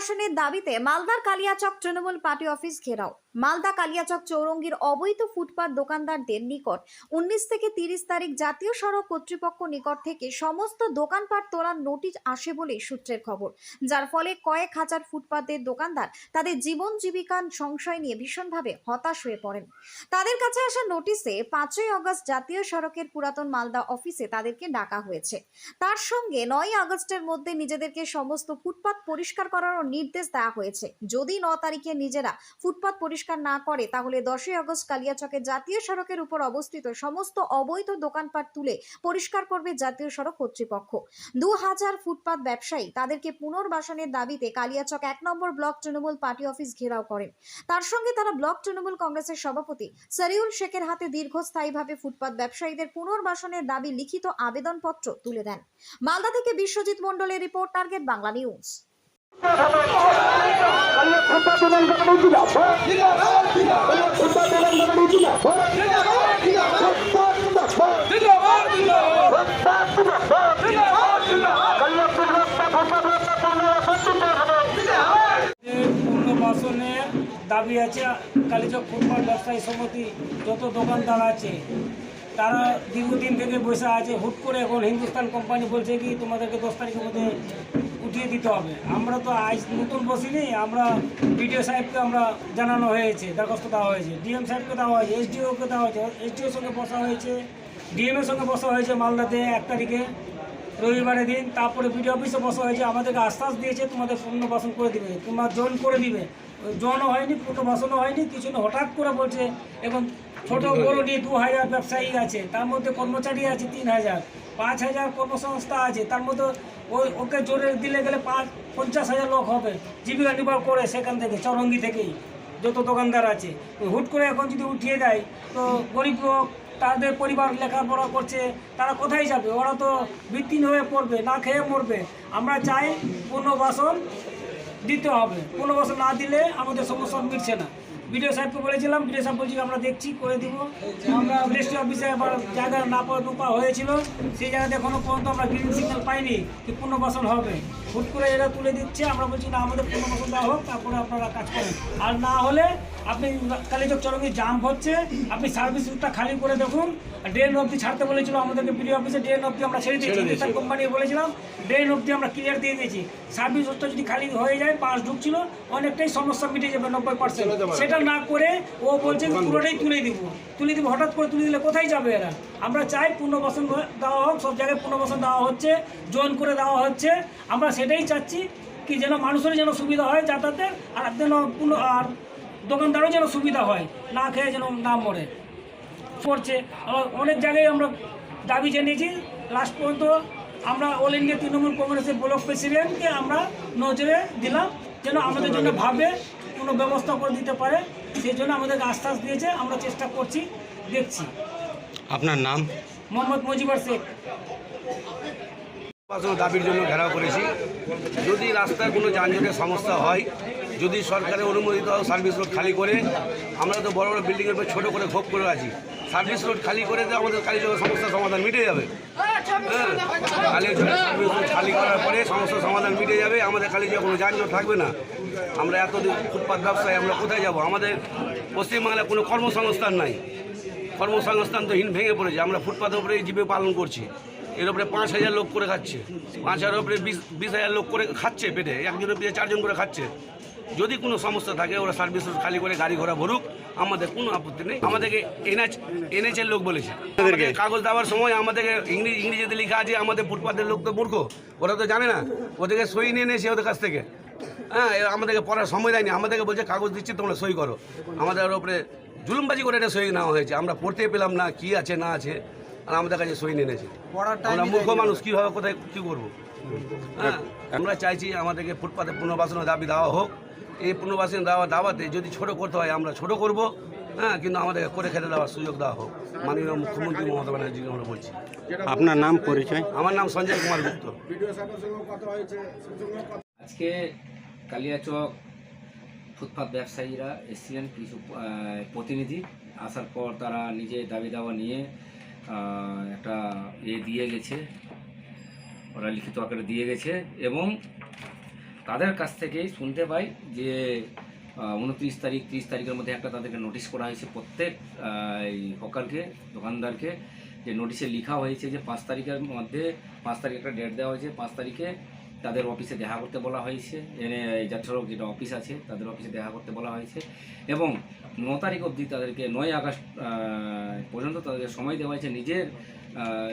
পুনর্বাসনের দাবিতে মালদার কালিয়াচক তৃণমূল পার্টি অফিস ঘেরাও। মালদা কালিয়াচক চৌরঙ্গীর অবৈধ ফুটপাত দোকানদারদের নিকট 19 থেকে 30 তারিখ জাতীয় সড়ক কর্তৃপক্ষ নিকট থেকে সমস্ত দোকানপাট তোলার নোটিশ আসে বলে সূত্রের খবর, যার ফলে কয়েক হাজার ফুটপাতের দোকানদার তাদের জীবন জীবিকার সংশয় নিয়ে ভীষণভাবে হতাশ হয়ে পড়েন। তাদের কাছে আসা নোটিশে 5ই আগস্ট জাতীয় সড়কের পুরাতন মালদা অফিসে তাদেরকে ডাকা হয়েছে। তার সঙ্গে 9ই আগস্টের মধ্যে নিজেদেরকে সমস্ত ফুটপাত পরিষ্কার করার নির্দেশ দেওয়া হয়েছে। যদি 9 তারিখে নিজেরা ফুটপাত পরিষ্কার না করে তাহলে 10ই আগস্ট কালিয়াচকে জাতীয় সড়কের উপর অবস্থিত সমস্ত অবৈধ দোকানপাট তুলে পরিষ্কার করবে জাতীয় সড়ক কর্তৃপক্ষ। 2000 ফুটপাত ব্যবসায়ী তাদেরকে পুনর্বাসনের দাবিতে কালিয়াচক 1 নম্বর ব্লক তৃণমূল পার্টি অফিস ঘেরাও করেন। তার সঙ্গে তারা ব্লক তৃণমূল কংগ্রেসের সভাপতি সরিউল শেখের হাতে দীর্ঘস্থায়ীভাবে ফুটপাত ব্যবসায়ীদের পুনর্বাসনের দাবি লিখিত আবেদনপত্র তুলে দেন। মালদা থেকে বিশ্বজিৎ মণ্ডলের রিপোর্ট, টার্গেট বাংলা নিউজ। পুনর্বাসনের দাবি আছে। কালিয়াচক ফুটপাত ব্যবসায়ী সমিতি যত দোকানদার আছে তারা দীর্ঘদিন থেকে বসে আছে। হুট করে এখন হিন্দুস্তান কোম্পানি বলছে কি তোমাদেরকে 10 তারিখের মধ্যে উঠিয়ে দিতে হবে। আমরা তো আজ নতুন বসিনি, আমরা বিডিও সাহেবকে আমরা জানানো হয়েছে, দরখাস্ত দেওয়া হয়েছে, ডিএম সাহেবকে দেওয়া হয়েছে, এসডিওকে দেওয়া হয়েছে, এসডিওর সঙ্গে বসা হয়েছে, ডিএমের সঙ্গে বসা হয়েছে মালদাতে 1 তারিখে রবিবারের দিন। তারপরে বিডিও অফিসে বসা হয়েছে, আমাদেরকে আশ্বাস দিয়েছে তোমাদের পুনর্বাসন করে দিবে, তোমরা জয়েন করে দিবে। জয়েনও হয়নি, পুনর্বাসনও হয়নি, কিছু না। হঠাৎ করে বলছে এখন ছোট বড় নিয়ে 2000 ব্যবসায়ী আছে, তার মধ্যে কর্মচারী আছে 3000, 5000 কর্মসংস্থা আছে, তার মধ্যে ওকে জোরে দিলে গেলে 50,000 লোক হবে জীবিকা নির্বাহ করে সেখান থেকে, চৌরঙ্গি থেকেই যত দোকানদার আছে। হুট করে এখন যদি উঠিয়ে দেয় তো গরিব লোক, তাদের পরিবার লেখাপড়া করছে, তারা কোথায় যাবে? ওরা তো ভিত্তিহীন হয়ে পড়বে, না খেয়ে মরবে। আমরা চাই পুনর্বাসন দিতে হবে। পুনর্বাসন না দিলে আমাদের সমস্যা মিটছে না। বিডিও সাহেবকে বলেছিলাম, বিডিও সাহেব বলছি আমরা দেখছি, করে দিব। আমরা রেজিস্ট্রি অফিসে আবার জায়গা না পাওয়া হয়েছিল, সেই জায়গাতে এখনো পর্যন্ত আমরা গ্রিন সিগন্যাল পাইনি কি পুনর্বাসন হবে। হুট করে এরা তুলে দিচ্ছে, আমরা বলছি না, আমাদের পুনর্বাসন দেওয়া হোক, তারপরে আপনারা কাজ করেন। আর না হলে আপনি কালিয়াচক চৌরঙ্গি জাম হচ্ছে, আপনি সার্ভিস রুটটা খালি করে দেখুন। ড্রেন অবধি ছাড়তে বলেছিল আমাদেরকে বিডিও অফিসে, ড্রেন অবধি আমরা ছেড়ে দিয়েছি। হিন্দুস্তান কোম্পানি বলেছিলাম ড্রেন অবধি আমরা ক্লিয়ার দিয়ে দিয়েছি। সার্ভিস রুটটা যদি খালি হয়ে যায়, পাস ঢুকছিল, অনেকটাই সমস্যা মিটে যাবে 90%। সেটা না করে ও বলছে পুরোটাই তুলে দিব। হঠাৎ করে তুলে দিলে কোথায় যাবে এরা? আমরা চাই পুনর্বাসন দেওয়া হোক, সব জায়গায় পুনর্বাসন দেওয়া হচ্ছে, জয়েন করে দেওয়া হচ্ছে। আমরা সেটাই চাচ্ছি কি যেন মানুষের যেন সুবিধা হয় যাতায়াতের, আর যেন আর দোকানদারও যেন সুবিধা হয়, না খেয়ে যেন না মরে পড়ছে। অনেক জায়গায় আমরা দাবি জানিয়েছি। লাস্ট পর্যন্ত আমরা অল ইন্ডিয়া তৃণমূল কংগ্রেসের ব্লক প্রেসিডেন্টকে আমরা নজরে দিলাম যেন আমাদের জন্য ভাবে কোনো ব্যবস্থা করে দিতে পারে। সেই জন্য আমাদেরকে আশ্বাস দিয়েছে, আমরা চেষ্টা করছি, দেখছি। আপনার নাম? মোহাম্মদ মজিবর শেখ। দাবির জন্য ঘেরাও করেছি। যদি রাস্তার কোনো যানজটের সমস্যা হয়, যদি সরকারের অনুমোদিত সার্ভিস রোড খালি করে, আমরা তো বড় বড় বিল্ডিংয়ের উপর ছোটো করে ক্ষোভ করে আছি, সার্ভিস রোড খালি করে দিয়ে আমাদের কালিয়াচকের সমস্যার সমাধান মিটে যাবে। কালিয়াচকের সার্ভিস রোড খালি করার পরে সমস্যার সমাধান মিটে যাবে, আমাদের কালিয়াচকে কোনো যানজট থাকবে না। আমরা এতদিন ফুটপাত ব্যবসায় আমরা কোথায় যাব? আমাদের পশ্চিমবাংলায় কোনো কর্মসংস্থান নাই, কর্মসংস্থান তো ভেঙে পড়েছে। আমরা ফুটপাতের উপরে জীবিকা পালন করছি, এর উপরে 5000 লোক করে খাচ্ছে, 5000 উপরে 20,000 লোক করে খাচ্ছে পেটে, একজনের পিছিয়ে 4 জন করে খাচ্ছে। যদি কোনো সমস্যা থাকে ওরা সার্ভিস খালি করে গাড়ি ঘোড়া ভরুক, আমাদের কোনো আপত্তি নেই। আমাদেরকে এনএচের লোক বলেছে, কাগজ দেওয়ার সময় আমাদেরকে ইংরেজিতে লেখা আছে, আমাদের ফুটপাতের লোক তো মূর্খ, ওরা তো জানে না, ওদেরকে সই নিয়ে নিয়েছে ওদের কাছ থেকে। হ্যাঁ, আমাদেরকে পড়ার সময় দেয়নি, আমাদেরকে বলছে কাগজ দিচ্ছে তোমরা সই করো। আমাদের ওপরে জুলুমবাজি করে এটা সই নেওয়া হয়েছে, আমরা পড়তে পেলাম না কি আছে না আছে, আর আমাদের কাছে সই নিয়ে নিয়েছে। আমরা মূর্খ মানুষ, কীভাবে কোথায় কী করবো? হ্যাঁ, আমরা চাইছি আমাদেরকে ফুটপাতে পুনর্বাসনের দাবি দেওয়া হোক। এই পুনর্বাসন দাওয়াতে যদি ছোট করতে হয় আমরা ছোট করব, হ্যাঁ, কিন্তু আমাদেরকে করে খেতে দেওয়ার সুযোগ দেওয়া হোক। মাননীয় মুখ্যমন্ত্রী মমতা ব্যানার্জিকে আমরা বলছি। আপনার নাম, পরিচয়? আমার নাম সঞ্জয় কুমার গুপ্ত। আজকে কালিয়াচক ফুটপাত ব্যবসায়ীরা এসছিলেন, কিছু প্রতিনিধি আসার পর তারা নিজে দাবি দাওয়া নিয়ে একটা দিয়ে গেছে, ওরা লিখিত আকারে দিয়ে গেছে এবং তাদের কাছ থেকেই শুনতে পাই যে 29 তারিখ 30 তারিখের মধ্যে একটা তাদেরকে নোটিশ করা হয়েছে প্রত্যেক এই হকারকে, দোকানদারকে, যে নোটিশে লেখা হয়েছে যে 5 তারিখের মধ্যে, 5 তারিখ একটা ডেট দেওয়া হয়েছে, 5 তারিখে তাদের অফিসে দেখা করতে বলা হয়েছে, এনে জাতীয় সড়ক যেটা অফিস আছে তাদের অফিসে দেখা করতে বলা হয়েছে, এবং 9 তারিখ অবধি তাদেরকে 9 আগস্ট পর্যন্ত তাদেরকে সময় দেওয়া হয়েছে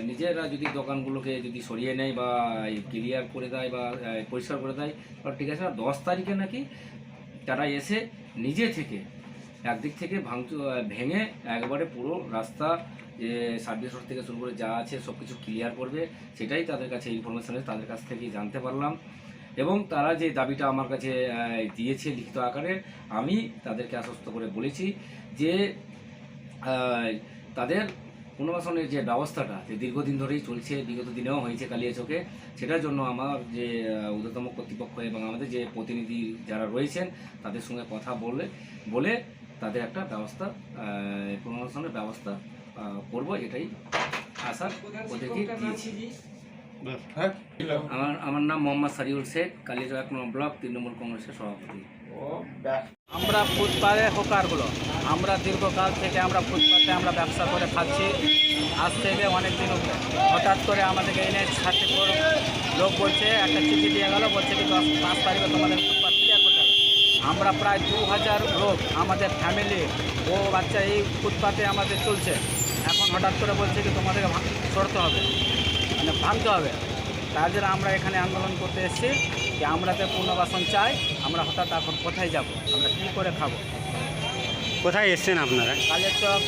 নিজেরা যদি দোকানগুলোকে যদি সরিয়ে নেয় বা ক্লিয়ার করে দেয় বা পরিষ্কার করে দেয়, ঠিক আছে। 10 তারিখে নাকি তারা এসে নিজে থেকে একদিক থেকে ভেঙে একবারে পুরো রাস্তা যে সার্ভিস রোড থেকে শুরু করে যা আছে সব কিছু ক্লিয়ার করবে, সেটাই তাদের কাছে ইনফরমেশন আছে, তাদের কাছ থেকেই জানতে পারলাম। এবং তারা যে দাবিটা আমার কাছে দিয়েছে লিখিত আকারে, আমি তাদেরকে আশ্বস্ত করে বলেছি যে তাদের পুনর্বাসনের যে ব্যবস্থাটা যে দীর্ঘদিন ধরেই চলছে, বিগত দিনেও হয়েছে কালিয়াচকে, সেটার জন্য আমার যে ঊর্ধ্বতম কর্তৃপক্ষ এবং আমাদের যে প্রতিনিধি যারা রয়েছেন তাদের সঙ্গে কথা বলে তাদের একটা ব্যবস্থা, পুনর্বাসনের ব্যবস্থা করব, এটাই আশা ওদেরকে দিয়েছি। আমার নাম মোহাম্মদ সারিউল শেখ, কালিয়াচক 1 নম্বর ব্লক 3 নম্বর কংগ্রেসের সভাপতি। আমরা ফুটপাতে হকারগুলো আমরা দীর্ঘকাল থেকে আমরা ফুটপাতে আমরা ব্যবসা করে খাচ্ছি, আজ থেকে অনেক দিন উপরে। হঠাৎ করে আমাদেরকে এনে 60 লোক বলছে, একটা চিঠি দিয়ে গেল, বলছে কি 5 তারিখে তোমাদের ফুটপাত ক্লিয়ার করতে হবে। আমরা প্রায় 2000 লোক, আমাদের ফ্যামিলি ও বাচ্চা এই ফুটপাতে আমাদের চলছে। এখন হঠাৎ করে বলছে কি তোমাদেরকে সরতে হবে, মানে ভাঙতে হবে। তার জন্য আমরা এখানে আন্দোলন করতে এসেছি যে আমরা তো পুনর্বাসন চাই। আমরা হঠাৎ এখন কোথায় যাব, আমরা কী করে খাবো? কোথায় এসছেন আপনারা? কালিয়াচক